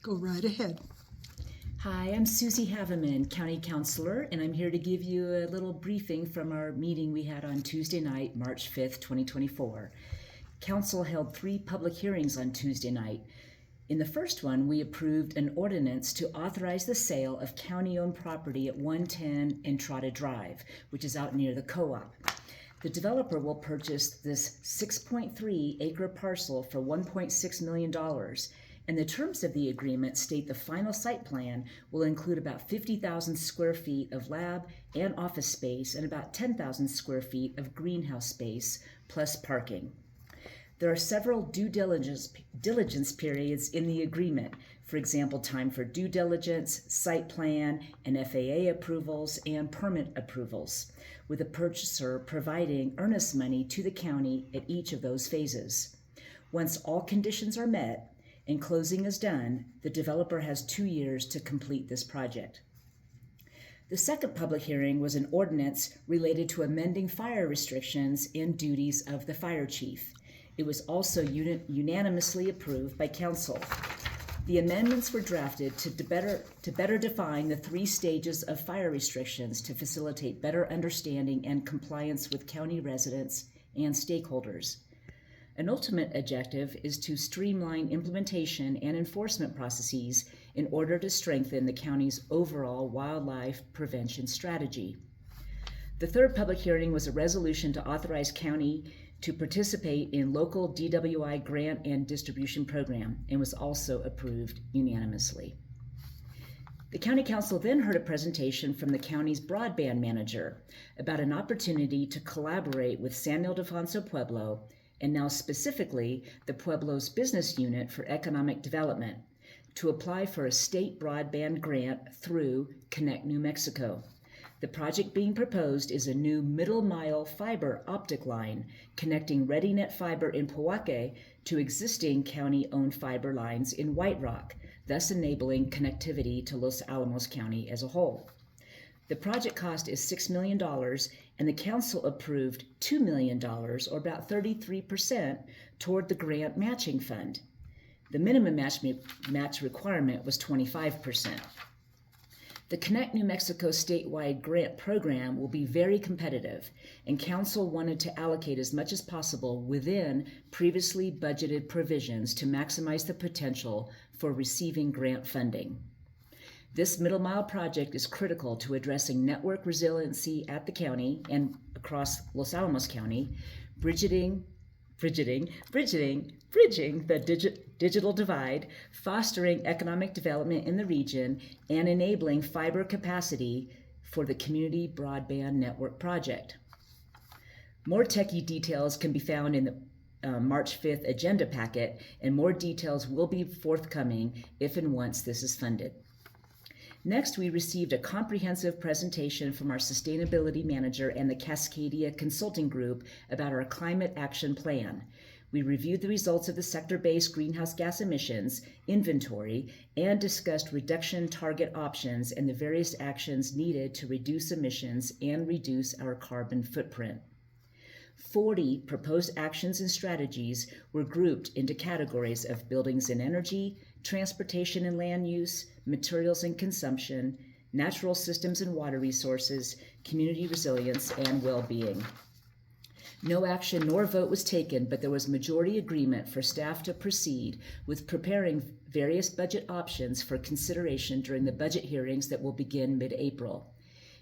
Go right ahead. Hi, I'm Suzie Havemann, County Councilor, and I'm here to give you a little briefing from our meeting we had on Tuesday night, March 5th, 2024. Council held 3 public hearings on Tuesday night. In the first one, we approved an ordinance to authorize the sale of county-owned property at 110 Entrada Drive, which is out near the co-op. The developer will purchase this 6.3-acre parcel for $1.6 million, and the terms of the agreement state the final site plan will include about 50,000 square feet of lab and office space and about 10,000 square feet of greenhouse space, plus parking. There are several due diligence periods in the agreement. For example, time for due diligence, site plan, and FAA approvals, and permit approvals, with the purchaser providing earnest money to the county at each of those phases. Once all conditions are met and closing is done, the developer has 2 years to complete this project. The second public hearing was an ordinance related to amending fire restrictions and duties of the fire chief. It was also unanimously approved by council. The amendments were drafted to better define the 3 stages of fire restrictions to facilitate better understanding and compliance with county residents and stakeholders. An ultimate objective is to streamline implementation and enforcement processes in order to strengthen the county's overall wildlife prevention strategy. The third public hearing was a resolution to authorize county to participate in local DWI grant and distribution program and was also approved unanimously. The County Council then heard a presentation from the county's broadband manager about an opportunity to collaborate with San Ildefonso Pueblo, and now specifically the Pueblo's business unit for economic development, to apply for a state broadband grant through Connect New Mexico. The project being proposed is a new middle-mile fiber optic line connecting ReadyNet fiber in Pojoaque to existing county-owned fiber lines in White Rock, thus enabling connectivity to Los Alamos County as a whole. The project cost is $6 million, and the council approved $2 million, or about 33%, toward the grant matching fund. The minimum match requirement was 25%. The Connect New Mexico statewide grant program will be very competitive, and council wanted to allocate as much as possible within previously budgeted provisions to maximize the potential for receiving grant funding. This middle mile project is critical to addressing network resiliency at the county and across Los Alamos County, bridging the digital divide, fostering economic development in the region, and enabling fiber capacity for the Community Broadband Network project. More techie details can be found in the March 5th agenda packet, and more details will be forthcoming if and once this is funded. Next, we received a comprehensive presentation from our sustainability manager and the Cascadia Consulting Group about our climate action plan. We reviewed the results of the sector-based greenhouse gas emissions inventory and discussed reduction target options and the various actions needed to reduce emissions and reduce our carbon footprint. 40 proposed actions and strategies were grouped into categories of buildings and energy, transportation and land use, materials and consumption, natural systems and water resources, community resilience, and well-being. No action nor vote was taken, but there was majority agreement for staff to proceed with preparing various budget options for consideration during the budget hearings that will begin mid-April.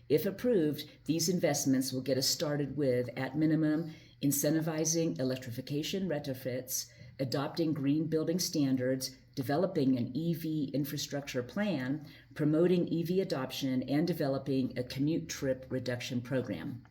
If approved, these investments will get us started with, at minimum, incentivizing electrification retrofits, adopting green building standards, developing an EV infrastructure plan, promoting EV adoption, and developing a commute trip reduction program.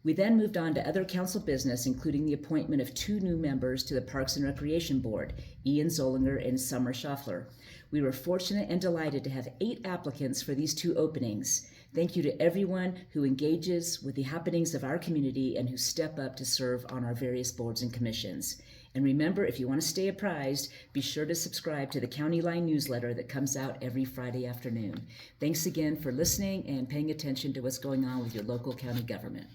We then moved on to other council business, including the appointment of 2 new members to the Parks and Recreation Board, Ian Zollinger and Summer Schaffler. We were fortunate and delighted to have 8 applicants for these 2 openings. Thank you to everyone who engages with the happenings of our community and who step up to serve on our various boards and commissions. And remember, if you want to stay apprised, be sure to subscribe to the County Line newsletter that comes out every Friday afternoon. Thanks again for listening and paying attention to what's going on with your local county government.